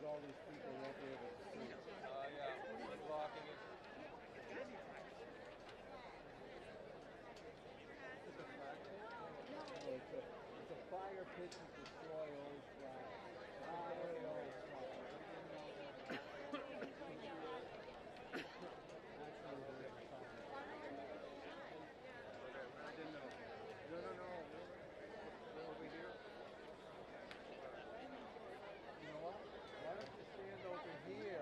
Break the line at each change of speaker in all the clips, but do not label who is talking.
All these people won't be able to see. Yeah, blocking it. It's a fire pit to destroy old flowers. Very old flowers. I didn't know. No. We're over here. You know what? Why don't you stand over here?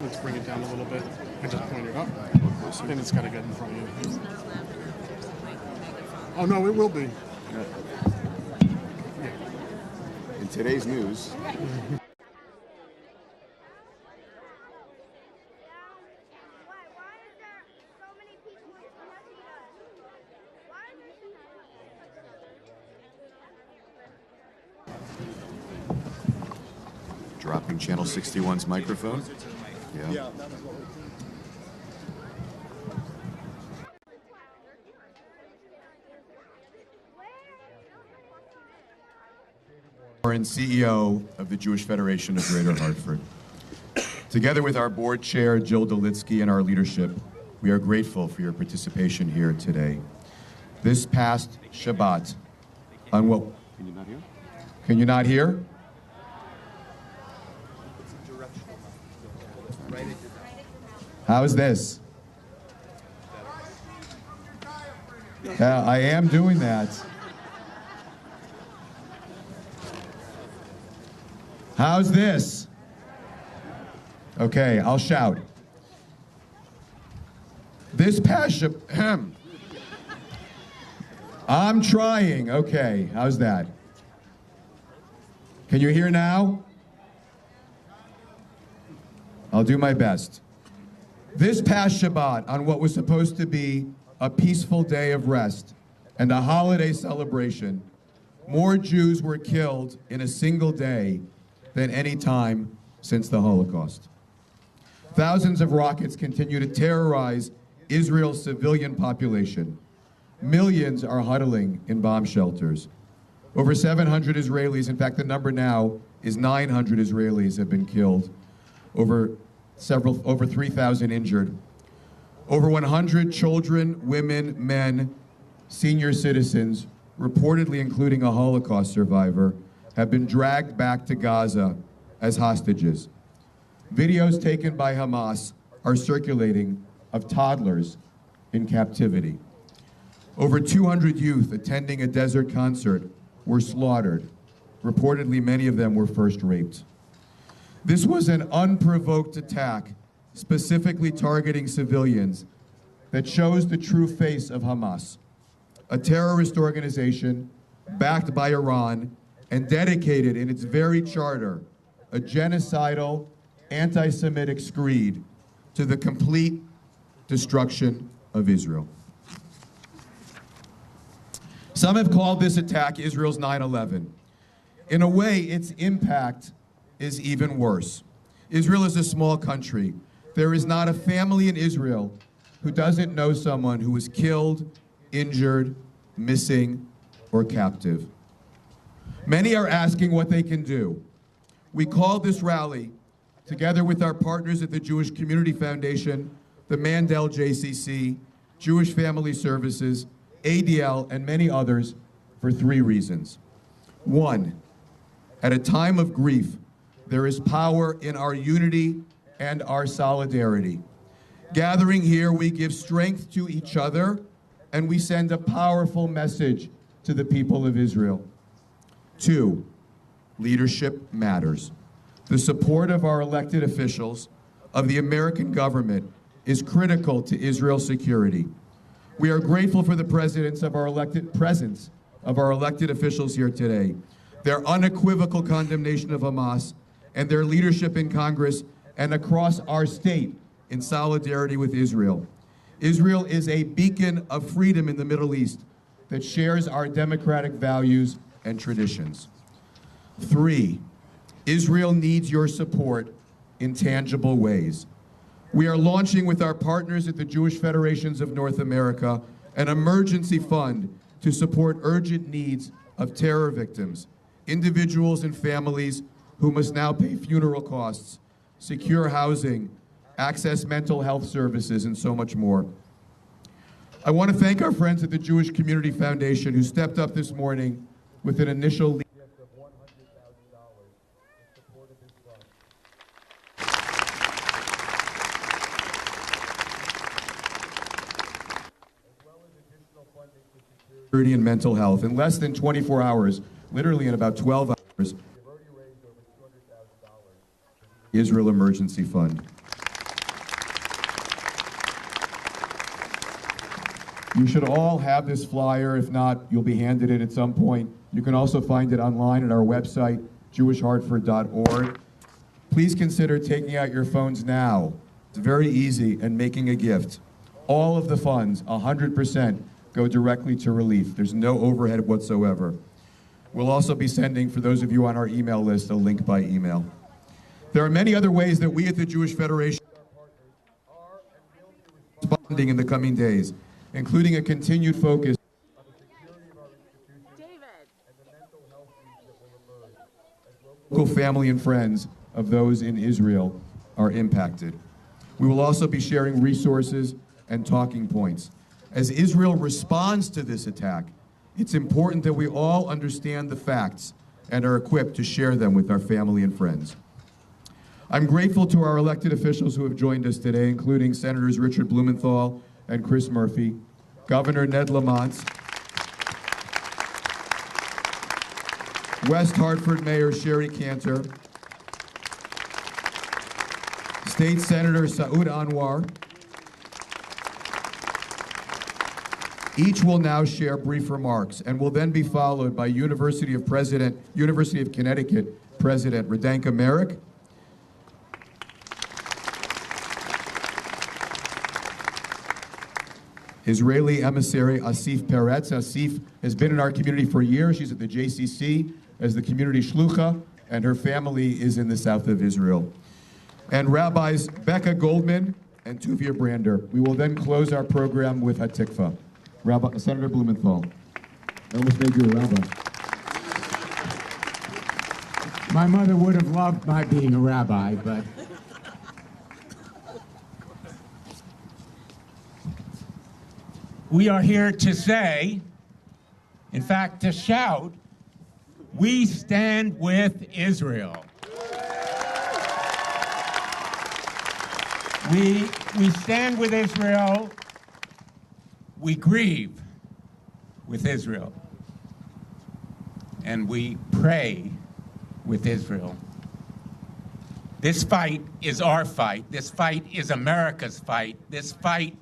Let's bring it down a little bit and just point it up. Then it's got to get in front of you. Oh, no, it will be.
Yeah. In today's news. Dropping Channel 61's microphone. Yeah. And CEO of the Jewish Federation of Greater Hartford. Together with our board chair, Jill Dolitsky, and our leadership, we are grateful for your participation here today. This past Shabbat, on what? Can you not hear? Can you not hear? How's this? Yeah, I am doing that. How's this? Okay, I'll shout. This past I'm trying. Okay, how's that? Can you hear now? I'll do my best. This past Shabbat, on what was supposed to be a peaceful day of rest and a holiday celebration, more Jews were killed in a single day than any time since the Holocaust. Thousands of rockets continue to terrorize Israel's civilian population. Millions are huddling in bomb shelters. Over 700 Israelis, in fact the number now is 900 Israelis have been killed. Over 3,000 injured. Over 100 children, women, men, senior citizens, reportedly including a Holocaust survivor, have been dragged back to Gaza as hostages. Videos taken by Hamas are circulating of toddlers in captivity. Over 200 youth attending a desert concert were slaughtered. Reportedly, many of them were first raped. This was an unprovoked attack, specifically targeting civilians, that shows the true face of Hamas, a terrorist organization backed by Iran and dedicated in its very charter, a genocidal, anti-Semitic screed to the complete destruction of Israel. Some have called this attack Israel's 9/11. In a way, its impact is even worse. Israel is a small country. There is not a family in Israel who doesn't know someone who was killed, injured, missing, or captive. Many are asking what they can do. We called this rally, together with our partners at the Jewish Community Foundation, the Mandel JCC, Jewish Family Services, ADL, and many others, for 3 reasons. 1, at a time of grief, there is power in our unity and our solidarity. Gathering here, we give strength to each other, and we send a powerful message to the people of Israel. 2, leadership matters. The support of our elected officials, of the American government, is critical to Israel's security. We are grateful for the presence of our elected officials here today, their unequivocal condemnation of Hamas, and their leadership in Congress and across our state in solidarity with Israel. Israel is a beacon of freedom in the Middle East that shares our democratic values and traditions. 3, Israel needs your support in tangible ways. We are launching with our partners at the Jewish Federations of North America an emergency fund to support urgent needs of terror victims, individuals and families who must now pay funeral costs, secure housing, access mental health services, and so much more. I want to thank our friends at the Jewish Community Foundation who stepped up this morning with an initial gift of $100,000 in support of this fund. As well as additional funding for security and mental health. In less than 24 hours, literally in about 12 hours, we've already raised over $200,000 for the Israel Emergency Fund. You should all have this flyer. If not, you'll be handed it at some point. You can also find it online at our website, jewishhartford.org. Please consider taking out your phones now. It's very easy, and making a gift. All of the funds, 100%, go directly to relief. There's no overhead whatsoever. We'll also be sending, for those of you on our email list, a link by email. There are many other ways that we at the Jewish Federation are responding in the coming days, including a continued focus on the security of our institutions and the mental health needs that will emerge as local family and friends of those in Israel are impacted. We will also be sharing resources and talking points. As Israel responds to this attack, it's important that we all understand the facts and are equipped to share them with our family and friends. I'm grateful to our elected officials who have joined us today, including Senators Richard Blumenthal and Chris Murphy, Governor Ned Lamont, West Hartford Mayor Sherry Cantor, State Senator Saud Anwar. Each will now share brief remarks and will then be followed by University of Connecticut President Radanka Merrick, Israeli emissary Asif Peretz. Asif has been in our community for years. She's at the JCC as the community shlucha, and her family is in the south of Israel. And Rabbis Becca Goldman and Tuvia Brander. We will then close our program with Hatikva. Senator Blumenthal. I almost made you a rabbi.
My mother would have loved my being a rabbi, but we are here to say, in fact, to shout, we stand with Israel. We stand with Israel. We grieve with Israel. And we pray with Israel. This fight is our fight. This fight is America's fight. This fight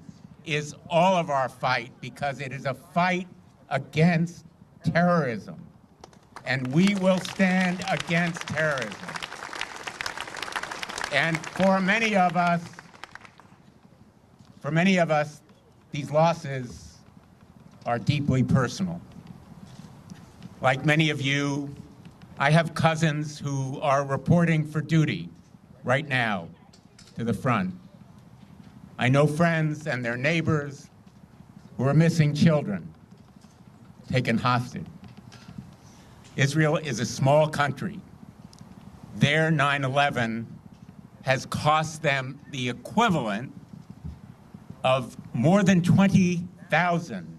is all of our fight because it is a fight against terrorism. And we will stand against terrorism. And for many of us, these losses are deeply personal. Like many of you, I have cousins who are reporting for duty right now to the front. I know friends and their neighbors who are missing children, taken hostage. Israel is a small country. Their 9/11 has cost them the equivalent of more than 20,000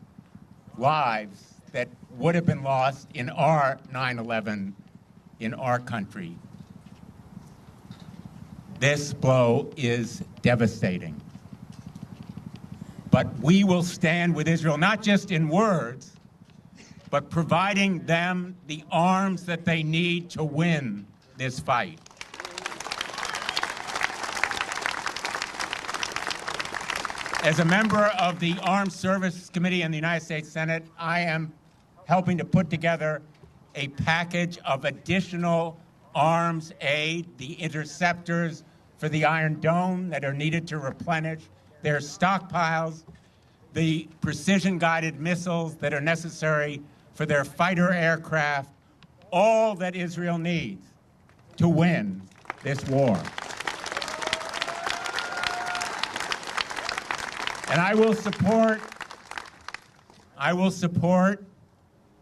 lives that would have been lost in our 9/11 in our country. This blow is devastating. But we will stand with Israel, not just in words, but providing them the arms that they need to win this fight. As a member of the Armed Services Committee in the United States Senate, I am helping to put together a package of additional arms aid, the interceptors for the Iron Dome that are needed to replenish their stockpiles, the precision-guided missiles that are necessary for their fighter aircraft, all that Israel needs to win this war. And I will support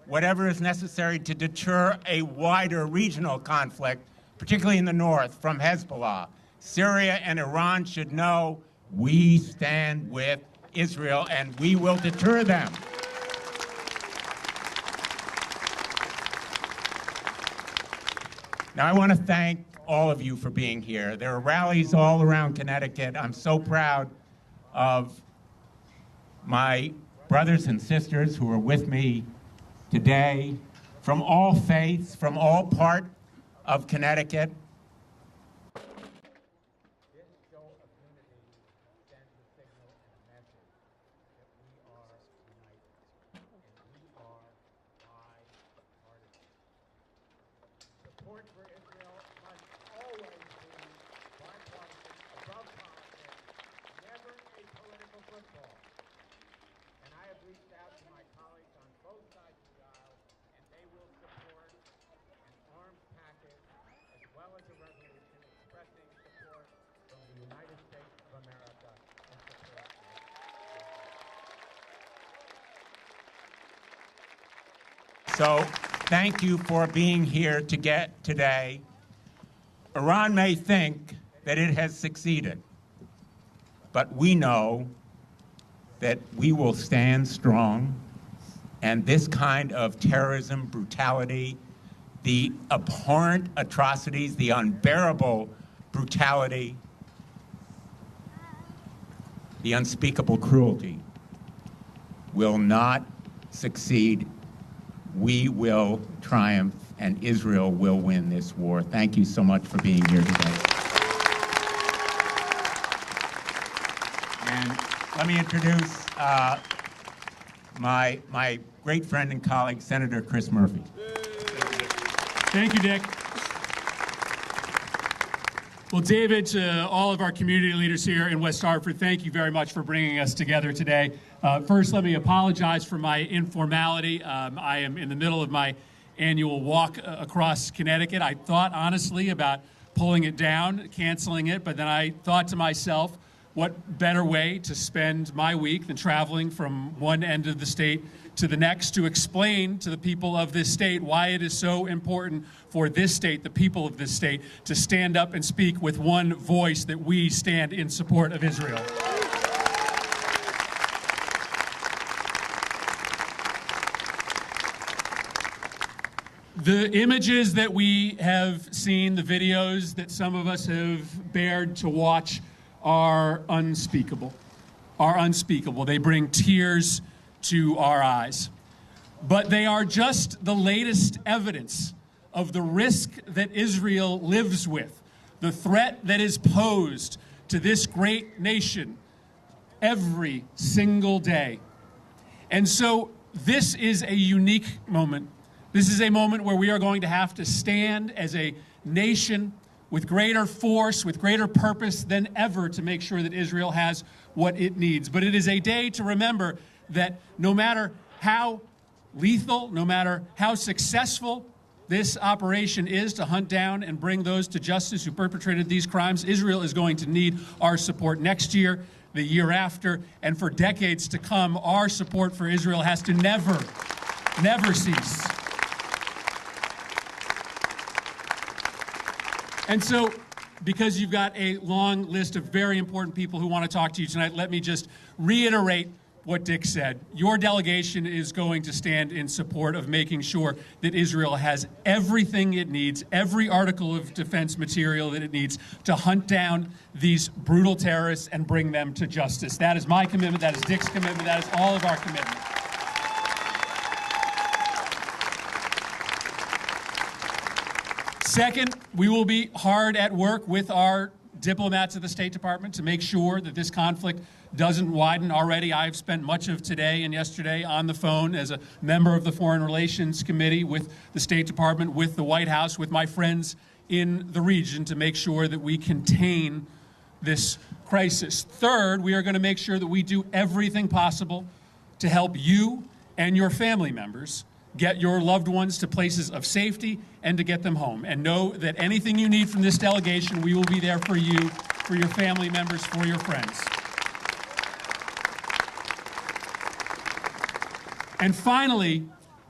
whatever is necessary to deter a wider regional conflict, particularly in the north, from Hezbollah. Syria and Iran should know we stand with Israel and we will deter them. Now, I want to thank all of you for being here. There are rallies all around Connecticut. I'm so proud of my brothers and sisters who are with me today from all faiths, from all parts of Connecticut. This show of unity sends a signal and a message that we are So thank you for being here today. Iran may think that it has succeeded, but we know that we will stand strong, and this kind of terrorism, brutality, the abhorrent atrocities, the unbearable brutality, the unspeakable cruelty will not succeed. We will triumph, and Israel will win this war. Thank you so much for being here today. And let me introduce my great friend and colleague, Senator Chris Murphy.
Thank you, Dick. Well, David, to all of our community leaders here in West Hartford, thank you very much for bringing us together today. First, let me apologize for my informality. I am in the middle of my annual walk across Connecticut. I thought, honestly, about pulling it down, canceling it, but then I thought to myself, what better way to spend my week than traveling from one end of the state to the next to explain to the people of this state why it is so important for this state, the people of this state, to stand up and speak with one voice that we stand in support of Israel. The images that we have seen, the videos that some of us have bared to watch, are unspeakable. They bring tears to our eyes. But they are just the latest evidence of the risk that Israel lives with, the threat that is posed to this great nation every single day. And so this is a unique moment. This is a moment where we are going to have to stand as a nation with greater force, with greater purpose than ever to make sure that Israel has what it needs. But it is a day to remember that no matter how lethal, no matter how successful this operation is to hunt down and bring those to justice who perpetrated these crimes, Israel is going to need our support next year, the year after, and for decades to come. Our support for Israel has to never cease. And so, because you've got a long list of very important people who want to talk to you tonight, let me just reiterate what Dick said. Your delegation is going to stand in support of making sure that Israel has everything it needs, every article of defense material that it needs to hunt down these brutal terrorists and bring them to justice. That is my commitment. That is Dick's commitment. That is all of our commitment. Second, we will be hard at work with our diplomats at the State Department to make sure that this conflict doesn't widen. Already, I've spent much of today and yesterday on the phone as a member of the Foreign Relations Committee with the State Department, with the White House, with my friends in the region to make sure that we contain this crisis. Third, we are going to make sure that we do everything possible to help you and your family members get your loved ones to places of safety and to get them home. And know that anything you need from this delegation, we will be there for you, for your family members, for your friends. And finally,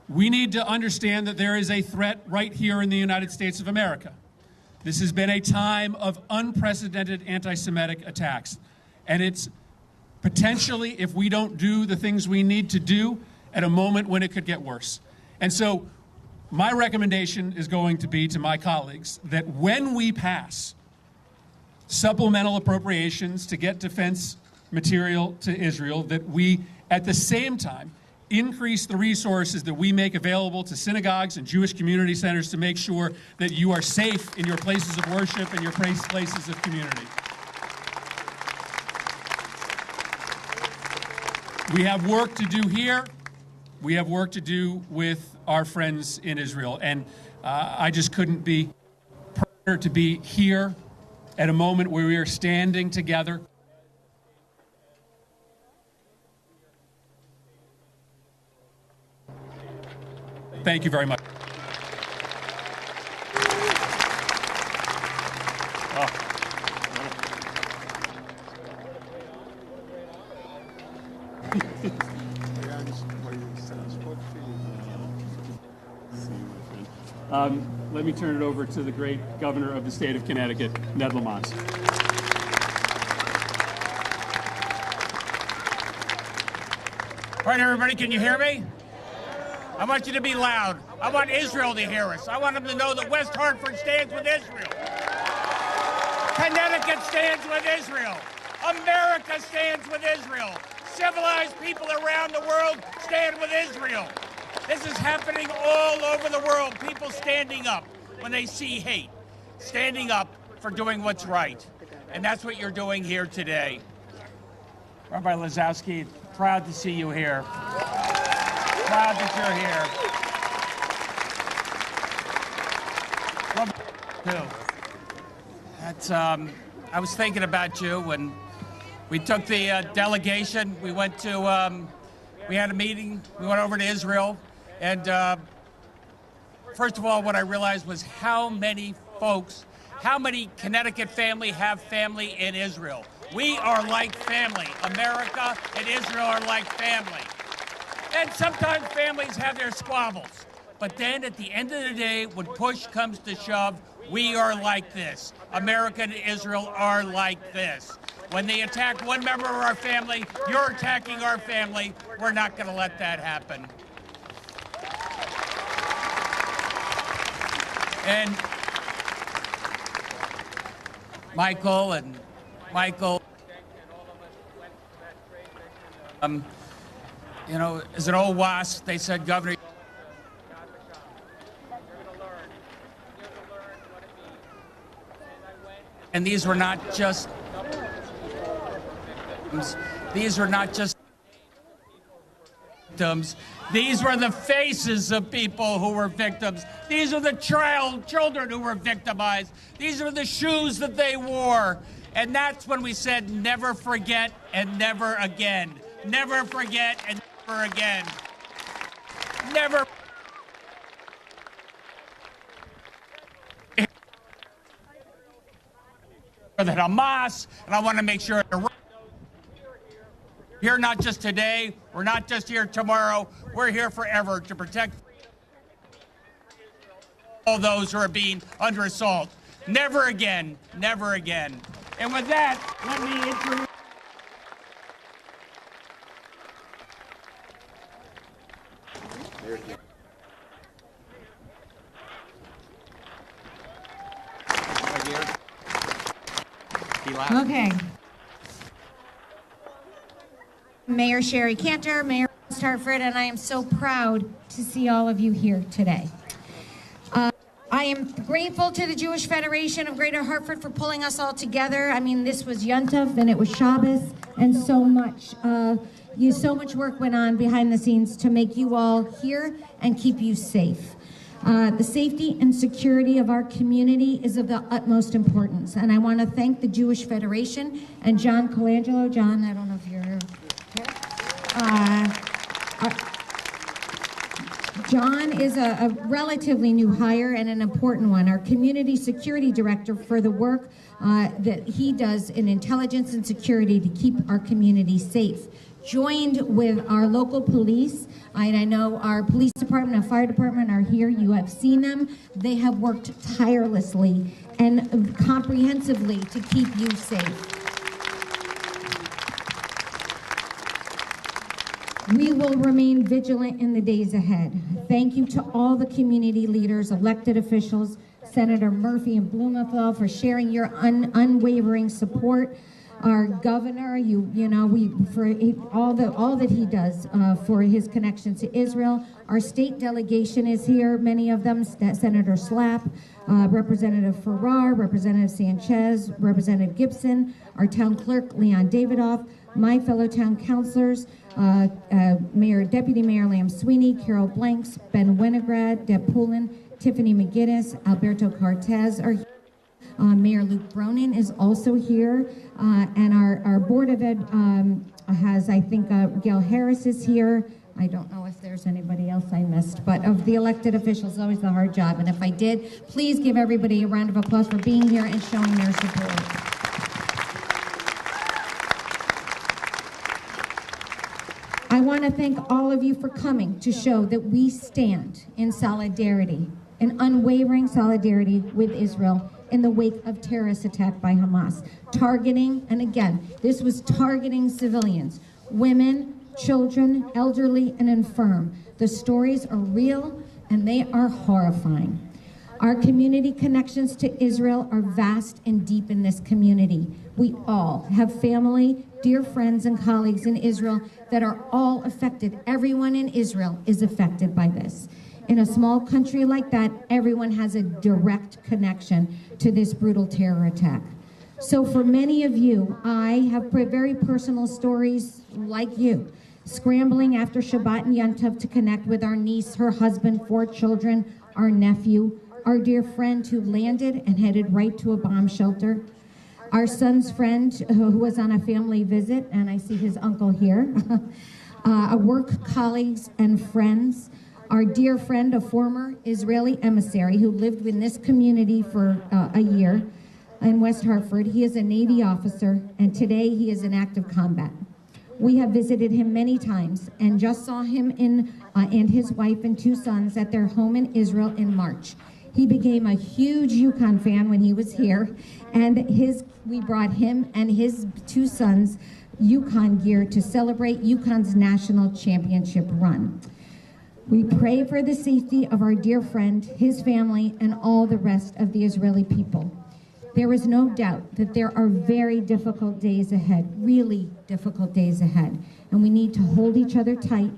we need to understand that there is a threat right here in the United States of America. This has been a time of unprecedented anti-Semitic attacks. And it's potentially, if we don't do the things we need to do, at a moment when it could get worse. And so my recommendation is going to be to my colleagues that when we pass supplemental appropriations to get defense material to Israel, that we at the same time increase the resources that we make available to synagogues and Jewish community centers to make sure that you are safe in your places of worship and your places of community. We have work to do here. We have work to do with our friends in Israel. And I just couldn't be prouder to be here at a moment where we are standing together. Thank you very much. Let me turn it over to the great governor of the state of Connecticut, Ned Lamont.
All right, everybody, can you hear me? I want you to be loud. I want Israel to hear us. I want them to know that West Hartford stands with Israel. Connecticut stands with Israel. America stands with Israel. Civilized people around the world stand with Israel. This is happening all over the world. People standing up when they see hate. Standing up for doing what's right. And that's what you're doing here today. Rabbi Lazowski, proud to see you here. Proud that you're here. That's, I was thinking about you when we took the delegation. We went to, we had a meeting. We went over to Israel. And first of all, what I realized was how many folks, how many Connecticut family have family in Israel. We are like family. America and Israel are like family. And sometimes families have their squabbles. But then at the end of the day, when push comes to shove, we are like this. America and Israel are like this. When they attack one member of our family, you're attacking our family. We're not going to let that happen. And Michael, you know, as an old WASP, they said, Governor, and these were not just victims. These were the faces of people who were victims. These are the children who were victimized. These are the shoes that they wore. And that's when we said, never forget and never again. Never forget and never again. Never. That Hamas, and I want to make sure we're here not just today, we're not just here tomorrow, we're here forever to protect all those who are being under assault. Never again, never again. And with that, let me introduce
Okay. Mayor Sherry Cantor, Mayor West Hartford, and I am so proud to see all of you here today. I am grateful to the Jewish Federation of Greater Hartford for pulling us all together. I mean, this was Yontif and it was Shabbos, and so much work went on behind the scenes to make you all here and keep you safe. The safety and security of our community is of the utmost importance, and I want to thank the Jewish Federation and John Colangelo. John, I don't know if you're here. John is a relatively new hire and an important one. Our community security director for the work that he does in intelligence and security to keep our community safe. Joined with our local police, and I know our police department and fire department are here. You have seen them. They have worked tirelessly and comprehensively to keep you safe. We will remain vigilant in the days ahead. Thank you to all the community leaders, elected officials, Senator Murphy and Blumenthal for sharing your unwavering support. Our governor, for all that he does for his connections to Israel. Our state delegation is here, many of them, Senator Slapp, Representative Farrar, Representative Sanchez, Representative Gibson, our town clerk, Leon Davidoff, my fellow town councilors, Deputy Mayor Lamb Sweeney, Carol Blanks, Ben Winograd, Deb Poulin, Tiffany McGinnis, Alberto Cortez are here. Mayor Luke Bronin is also here, and our Board of Ed has, I think, Gail Harris is here. I don't know if there's anybody else I missed, but of the elected officials, always the hard job. And if I did, please give everybody a round of applause for being here and showing their support. I want to thank all of you for coming to show that we stand in solidarity and unwavering solidarity with Israel in the wake of terrorist attack by Hamas, targeting, and again, this was targeting civilians, women, children, elderly, and infirm. The stories are real and they are horrifying. Our community connections to Israel are vast and deep in this community. We all have family, dear friends, and colleagues in Israel that are all affected. Everyone in Israel is affected by this. In a small country like that, everyone has a direct connection to this brutal terror attack. So for many of you, I have very personal stories like you, scrambling after Shabbat and Yom to connect with our niece, her husband, 4 children, our nephew, our dear friend who landed and headed right to a bomb shelter, our son's friend who was on a family visit, and I see his uncle here, our work colleagues and friends, our dear friend, a former Israeli emissary who lived in this community for a year in West Hartford. He is a Navy officer, and today he is in active combat. We have visited him many times and just saw him and his wife and 2 sons at their home in Israel in March. He became a huge UConn fan when he was here, and we brought him and his 2 sons UConn gear to celebrate UConn's national championship run. We pray for the safety of our dear friend, his family, and all the rest of the Israeli people. There is no doubt that there are very difficult days ahead, really difficult days ahead, and we need to hold each other tight,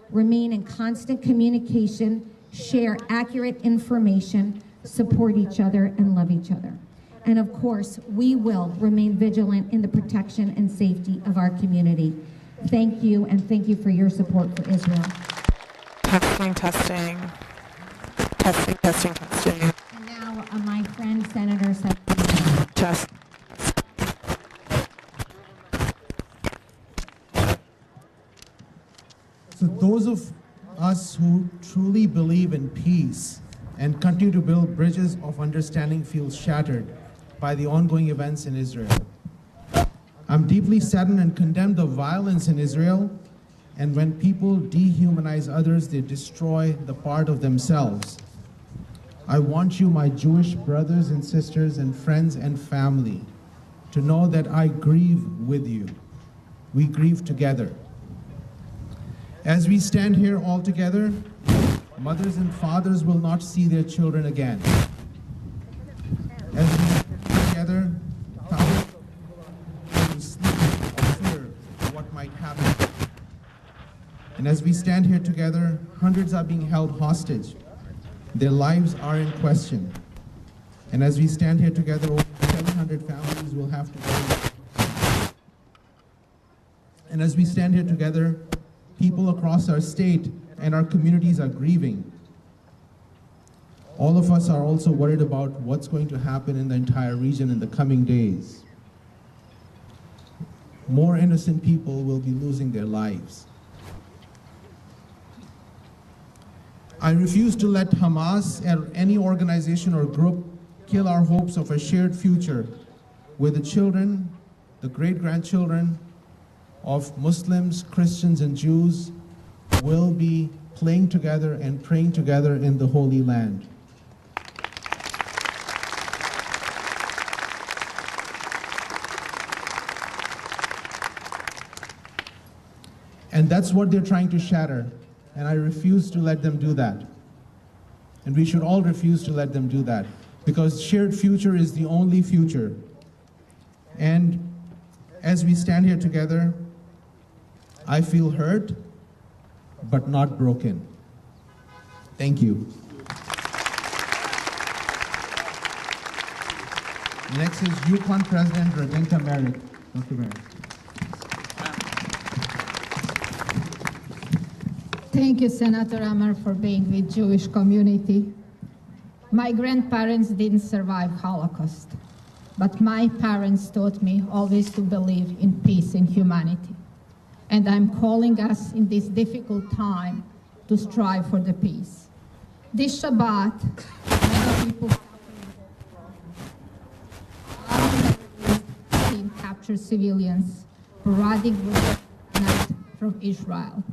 remain in constant communication, share accurate information, support each other, and love each other. And of course, we will remain vigilant in the protection and safety of our community. Thank you, and thank you for your support for Israel.
Testing, testing. Testing, testing, testing.
And now, my friend, Senator
Test.
So those of us who truly believe in peace and continue to build bridges of understanding feel shattered by the ongoing events in Israel. I'm deeply saddened and condemn the violence in Israel, and when people dehumanize others, they destroy the part of themselves. I want you, my Jewish brothers and sisters and friends and family, to know that I grieve with you. We grieve together. As we stand here all together, mothers and fathers will not see their children again. As we stand together, thousands will sleep or fear what might happen. And as we stand here together, hundreds are being held hostage. Their lives are in question. And as we stand here together, over 700 families will have to go. And as we stand here together, people across our state and our communities are grieving. All of us are also worried about what's going to happen in the entire region in the coming days. More innocent people will be losing their lives. I refuse to let Hamas or any organization or group kill our hopes of a shared future where the children, the great-grandchildren of Muslims, Christians, and Jews will be playing together and praying together in the Holy Land. And that's what they're trying to shatter, and I refuse to let them do that. And we should all refuse to let them do that, because shared future is the only future. And as we stand here together, I feel hurt, but not broken. Thank you. Next is UConn President Rebecca Merrick. Dr. Merrick.
Thank you, Senator Amar, for being with Jewish community. My grandparents didn't survive Holocaust, but my parents taught me always to believe in peace and humanity. And I'm calling us in this difficult time to strive for the peace. This Shabbat, many people captured civilians parading with the night from Israel.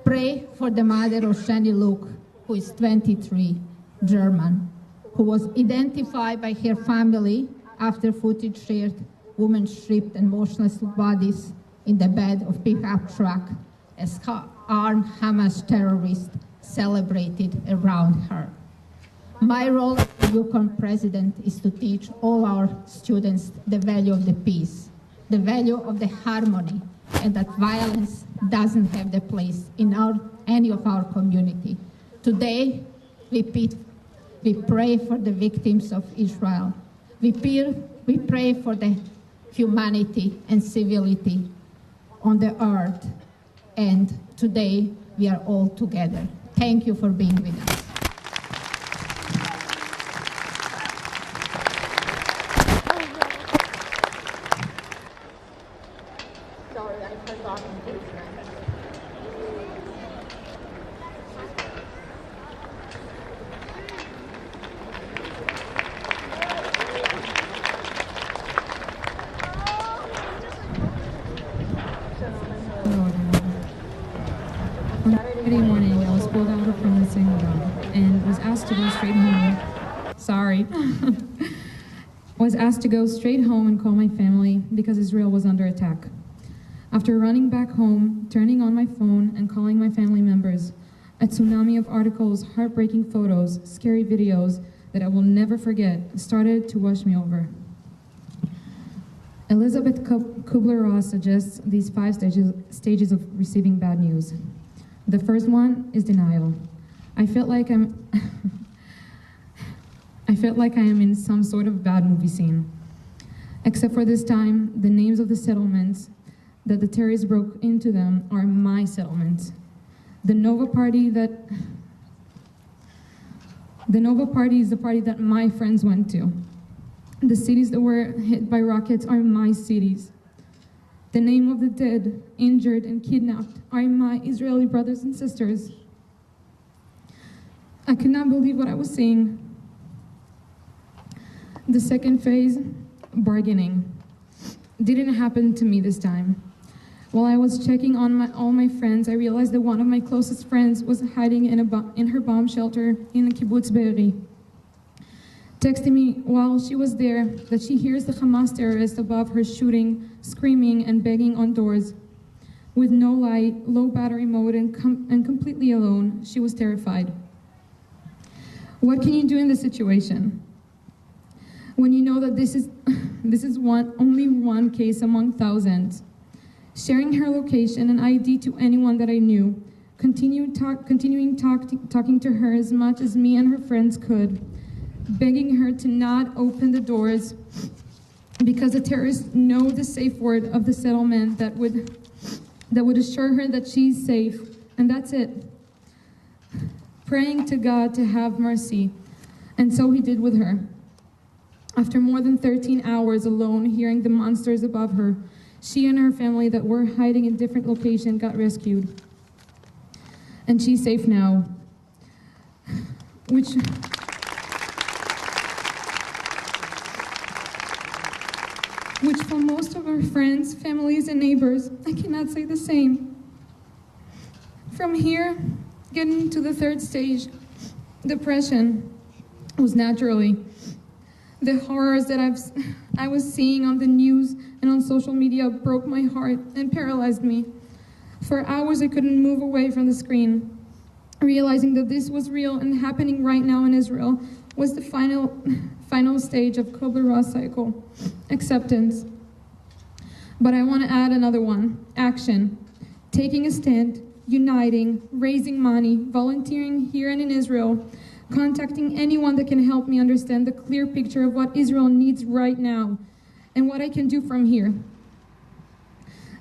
Pray for the mother of Shani Luke, who is 23, German, who was identified by her family after footage shared women stripped and motionless bodies in the bed of pickup truck as armed Hamas terrorists celebrated around her. My role as the UConn president is to teach all our students the value of the peace, the value of the harmony, and that violence doesn't have the place in any of our community. Today, we pray for the victims of Israel. We pray for the humanity and civility on the earth. And today, we are all together. Thank you for being with us.
Sorry, I forgot.
Friday morning, I was pulled out from the synagogue and was asked to go straight home. Sorry. Was asked to go straight home and call my family because Israel was under attack. After running back home, turning on my phone and calling my family members, a tsunami of articles, heartbreaking photos, scary videos that I will never forget started to wash me over. Elizabeth Kubler-Ross suggests these 5 stages of receiving bad news. The first one is denial. I felt like I am in some sort of bad movie scene. Except for this time, the names of the settlements that the terrorists broke into them are my settlements. The Nova Party is the party that my friends went to. The cities that were hit by rockets are my cities. The name of the dead, injured, and kidnapped are my Israeli brothers and sisters. I could not believe what I was seeing. The second phase, bargaining, didn't happen to me this time. While I was checking on all my friends, I realized that one of my closest friends was hiding in her bomb shelter in the kibbutz Be'eri. Texting me while she was there that she hears the Hamas terrorists above her shooting, screaming, and begging on doors. With no light, low battery mode, and completely alone, she was terrified. What can you do in this situation? When you know that this is only one case among thousands. Sharing her location and ID to anyone that I knew, continuing talking to her as much as me and her friends could, begging her to not open the doors because the terrorists know the safe word of the settlement that would assure her that she's safe, and that's it. Praying to God to have mercy, and so he did with her. After more than 13 hours alone hearing the monsters above her, she and her family that were hiding in different locations got rescued. And she's safe now, which for most of our friends, families, and neighbors, I cannot say the same. From here, getting to the third stage, depression, was naturally. The horrors that I was seeing on the news and on social media broke my heart and paralyzed me. For hours, I couldn't move away from the screen. Realizing that this was real and happening right now in Israel was the final stage of Kubler-Ross cycle, acceptance. But I want to add another one, action. Taking a stand, uniting, raising money, volunteering here and in Israel, contacting anyone that can help me understand the clear picture of what Israel needs right now and what I can do from here.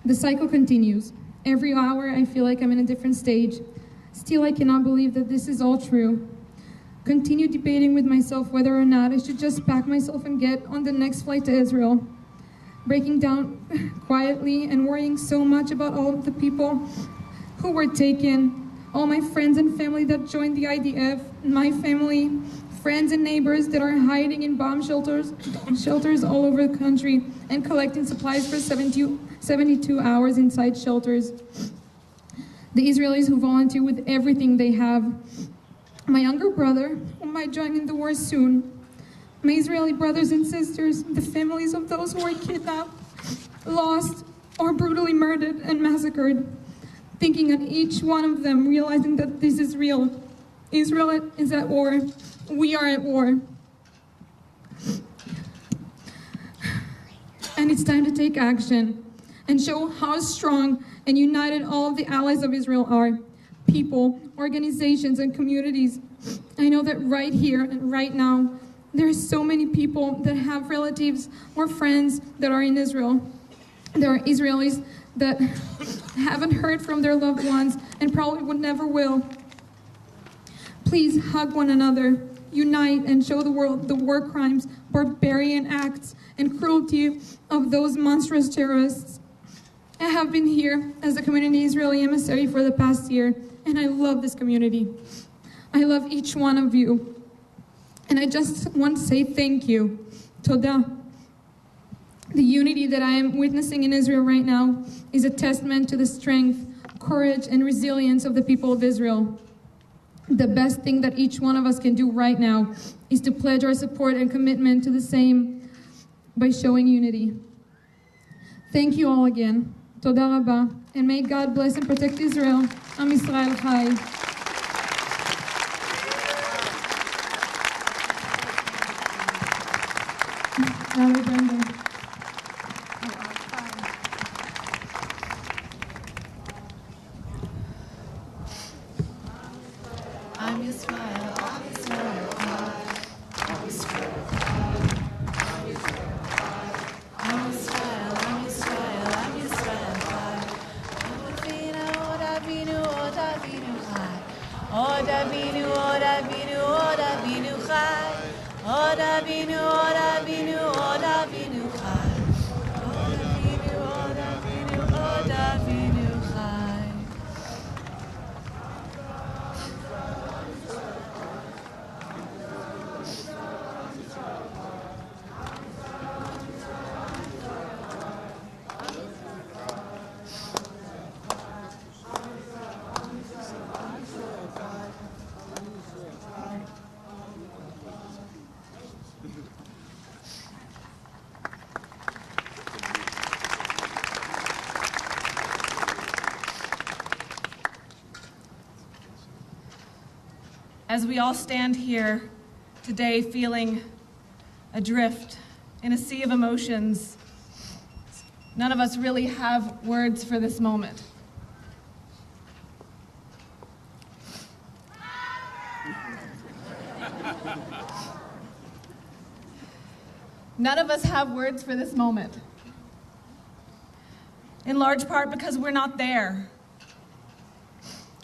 The cycle continues. Every hour I feel like I'm in a different stage. Still, I cannot believe that this is all true. Continue debating with myself whether or not I should just pack myself and get on the next flight to Israel. Breaking down quietly and worrying so much about all of the people who were taken, all my friends and family that joined the IDF, my family, friends and neighbors that are hiding in bomb shelters all over the country and collecting supplies for 72 hours inside shelters. The Israelis who volunteer with everything they have my younger brother, who might join in the war soon, my Israeli brothers and sisters, the families of those who were kidnapped, lost, or brutally murdered and massacred, thinking on each one of them, realizing that this is real. Israel is at war. We are at war. And it's time to take action and show how strong and united all of the allies of Israel are. People, organizations, and communities. I know that right here and right now, there are so many people that have relatives or friends that are in Israel. There are Israelis that haven't heard from their loved ones and probably would never will. Please hug one another, unite, and show the world the war crimes, barbarian acts, and cruelty of those monstrous terrorists. I have been here as a community Israeli emissary for the past year, and I love this community. I love each one of you. And I just want to say thank you. Toda. The unity that I am witnessing in Israel right now is a testament to the strength, courage, and resilience of the people of Israel. The best thing that each one of us can do right now is to pledge our support and commitment to the same by showing unity. Thank you all again. Toda Rabba, and may God bless and protect Israel. Am Yisrael Chai. Rabbi Brenda.
I'm Yisrael, I'm Yisrael, I'm Yisrael, I'm Yisrael, I'm Yisrael, I'm Yisrael, Od Avinu, Od Avinu Chai, Od Avinu, Od Avinu, Od Avinu Chai, Od Avinu, Od Avinu, Od Avinu Chai, Od Avinu, Od Avinu, Od Avinu Chai. As we all stand here today feeling adrift in a sea of emotions, none of us really have words for this moment. None of us have words for this moment. In large part because we're not there.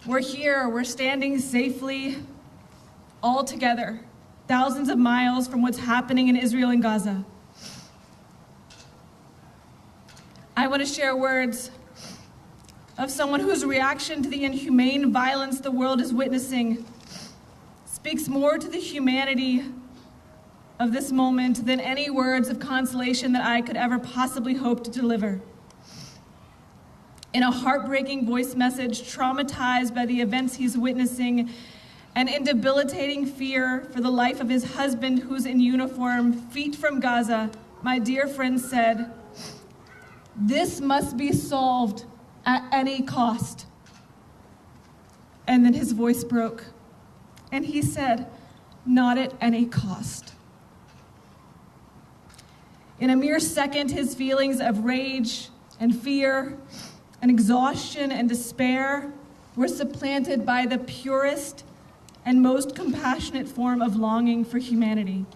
We're here, we're standing safely all together, thousands of miles from what's happening in Israel and Gaza. I want to share words of someone whose reaction to the inhumane violence the world is witnessing speaks more to the humanity of this moment than any words of consolation that I could ever possibly hope to deliver. In a heartbreaking voice message, traumatized by the events he's witnessing, and in debilitating fear for the life of his husband who's in uniform, feet from Gaza, my dear friend said, "This must be solved at any cost." And then his voice broke, and he said, "Not at any cost." In a mere second, his feelings of rage and fear and exhaustion and despair were supplanted by the purest and most compassionate form of longing for humanity.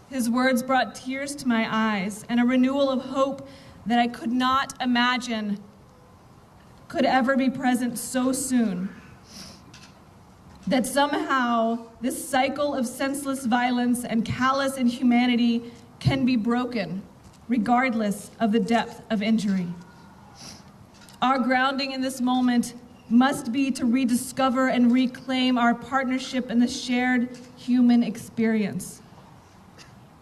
His words brought tears to my eyes and a renewal of hope that I could not imagine could ever be present so soon. That somehow this cycle of senseless violence and callous inhumanity can be broken, regardless of the depth of injury. Our grounding in this moment must be to rediscover and reclaim our partnership in the shared human experience,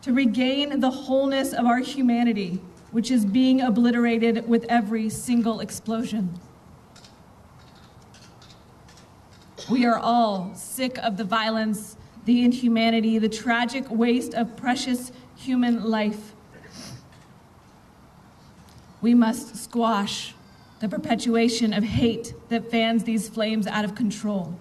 to regain the wholeness of our humanity, which is being obliterated with every single explosion. We are all sick of the violence, the inhumanity, the tragic waste of precious human life. We must squash the perpetuation of hate that fans these flames out of control.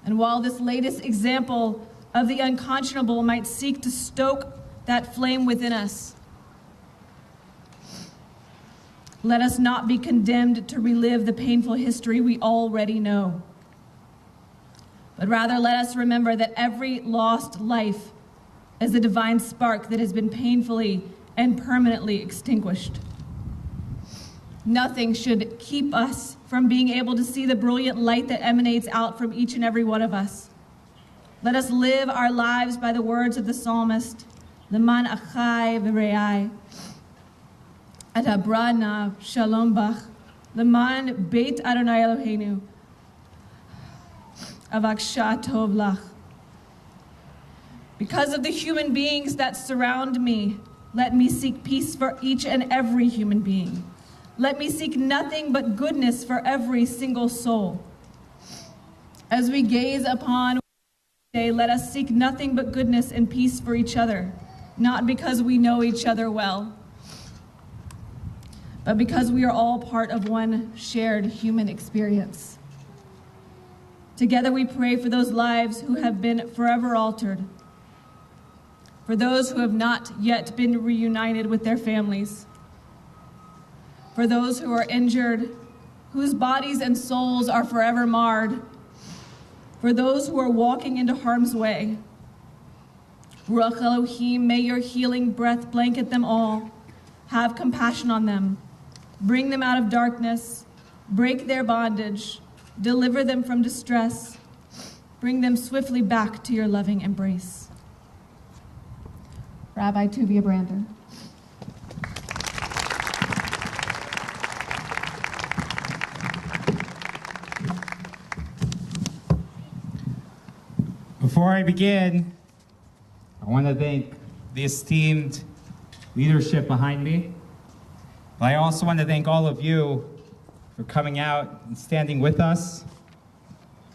And while this latest example of the unconscionable might seek to stoke that flame within us, let us not be condemned to relive the painful history we already know. But rather let us remember that every lost life is a divine spark that has been painfully and permanently extinguished. Nothing should keep us from being able to see the brilliant light that emanates out from each and every one of us. Let us live our lives by the words of the psalmist, Leman achai v're'ai, Adabrana shalom bach, Leman beit Adonai Eloheinu, avaksha tov lach. Because of the human beings that surround me, let me seek peace for each and every human being. Let me seek nothing but goodness for every single soul. As we gaze upon today, let us seek nothing but goodness and peace for each other, not because we know each other well, but because we are all part of one shared human experience. Together we pray for those lives who have been forever altered, for those who have not yet been reunited with their families, for those who are injured, whose bodies and souls are forever marred, for those who are walking into harm's way. Ruach Elohim, may your healing breath blanket them all. Have compassion on them. Bring them out of darkness. Break their bondage. Deliver them from distress. Bring them swiftly back to your loving embrace. Rabbi Tuvia Brander.
Before I begin, I want to thank the esteemed leadership behind me. But I also want to thank all of you for coming out and standing with us.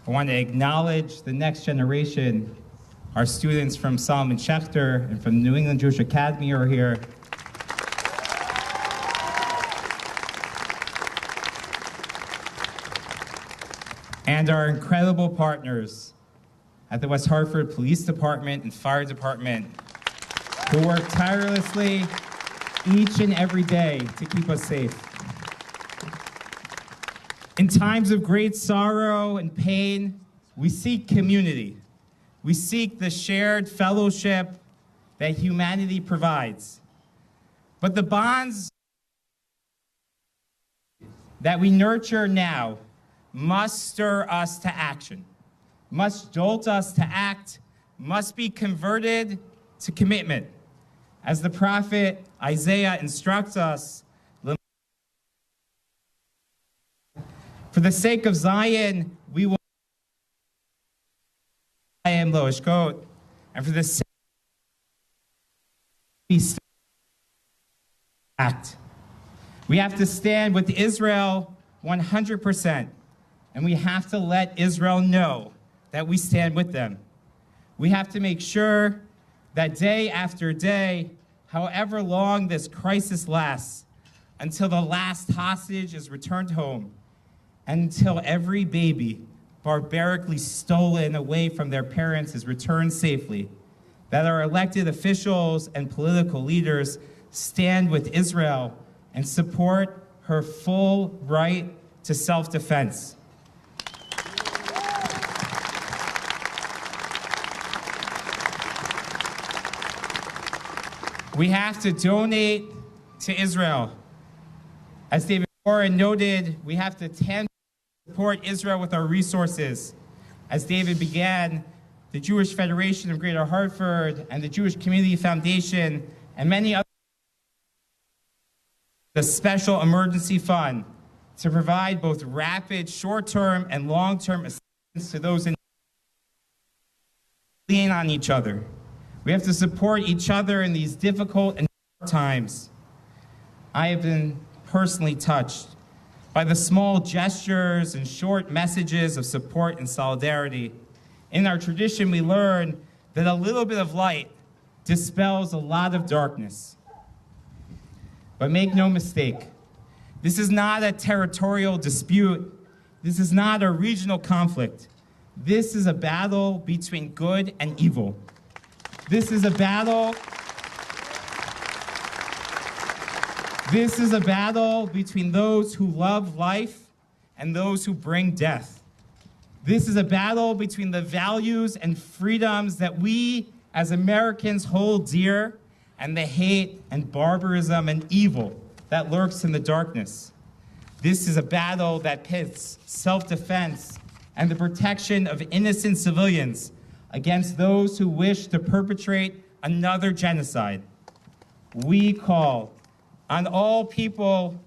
I want to acknowledge the next generation. Our students from Solomon Schechter and from New England Jewish Academy are here. And our incredible partners at the West Hartford Police Department and Fire Department, who work tirelessly each and every day to keep us safe. In times of great sorrow and pain, we seek community. We seek the shared fellowship that humanity provides. But the bonds that we nurture now must stir us to action, must jolt us to act, must be converted to commitment. As the prophet Isaiah instructs us, for the sake of Zion, we will and for the sake of act. We have to stand with Israel 100%, and we have to let Israel know that we stand with them. We have to make sure that day after day, however long this crisis lasts, until the last hostage is returned home, and until every baby barbarically stolen away from their parents is returned safely, that our elected officials and political leaders stand with Israel and support her full right to self-defense. We have to donate to Israel. As David Warren noted, we have to support Israel with our resources. As David began, the Jewish Federation of Greater Hartford and the Jewish Community Foundation and many others, the Special Emergency Fund, to provide both rapid short-term and long-term assistance to those in need. Lean on each other. We have to support each other in these difficult and hard times. I have been personally touched by the small gestures and short messages of support and solidarity. In our tradition, we learn that a little bit of light dispels a lot of darkness. But make no mistake, this is not a territorial dispute. This is not a regional conflict. This is a battle between good and evil. This is a battle between those who love life and those who bring death. This is a battle between the values and freedoms that we as Americans hold dear and the hate and barbarism and evil that lurks in the darkness. This is a battle that pits self-defense and the protection of innocent civilians against those who wish to perpetrate another genocide. We call on all people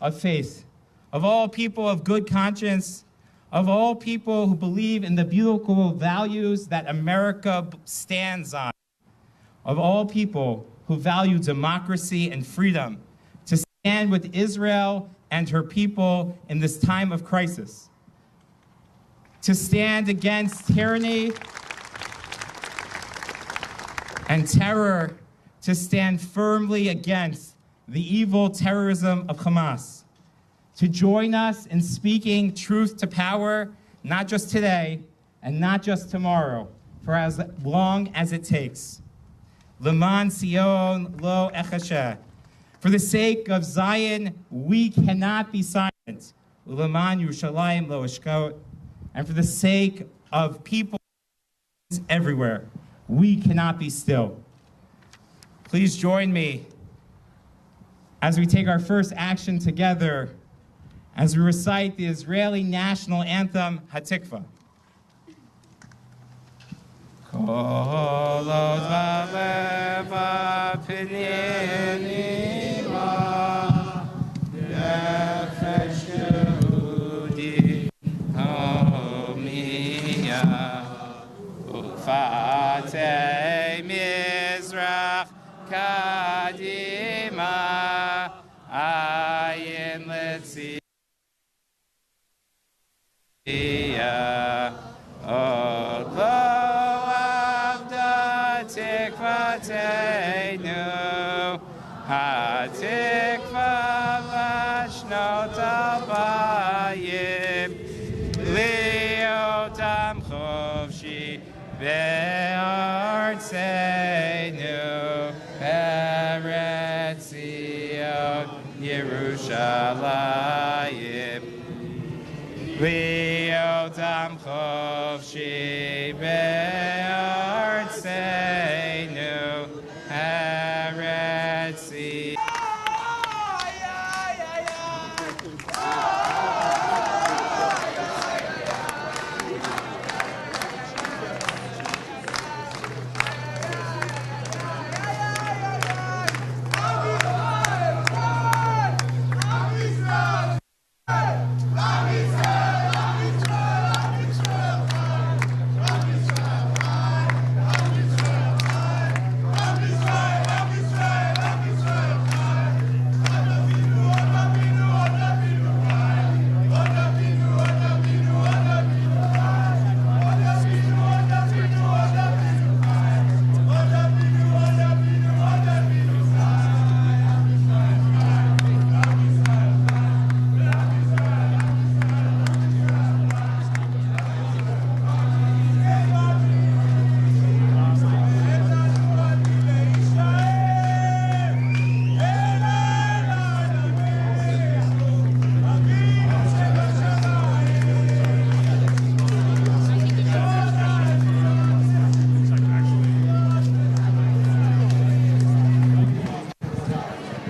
of faith, of all people of good conscience, of all people who believe in the beautiful values that America stands on, of all people who value democracy and freedom, to stand with Israel and her people in this time of crisis, to stand against tyranny and terror, to stand firmly against the evil terrorism of Hamas, to join us in speaking truth to power, not just today and not just tomorrow, for as long as it takes. Leman Sion lo echasheh. For the sake of Zion, we cannot be silent. Leman Yerushalayim lo eshkot. And for the sake of people everywhere, we cannot be still. Please join me as we take our first action together as we recite the Israeli national anthem, Hatikva.
Fatei Mizrach Kadima Ayin Letzi Odlo Avda Tikvateinu HaTikva Lashnot Albayim Liotam Chovshi Be'artseinu Eretz Zion Yerushalayim Liotam Chovshi Be'artseinu Eretz Zion.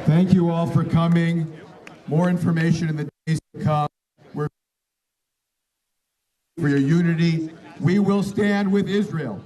Thank you all for coming. More information in the days to come. We're for your unity. We will stand with Israel.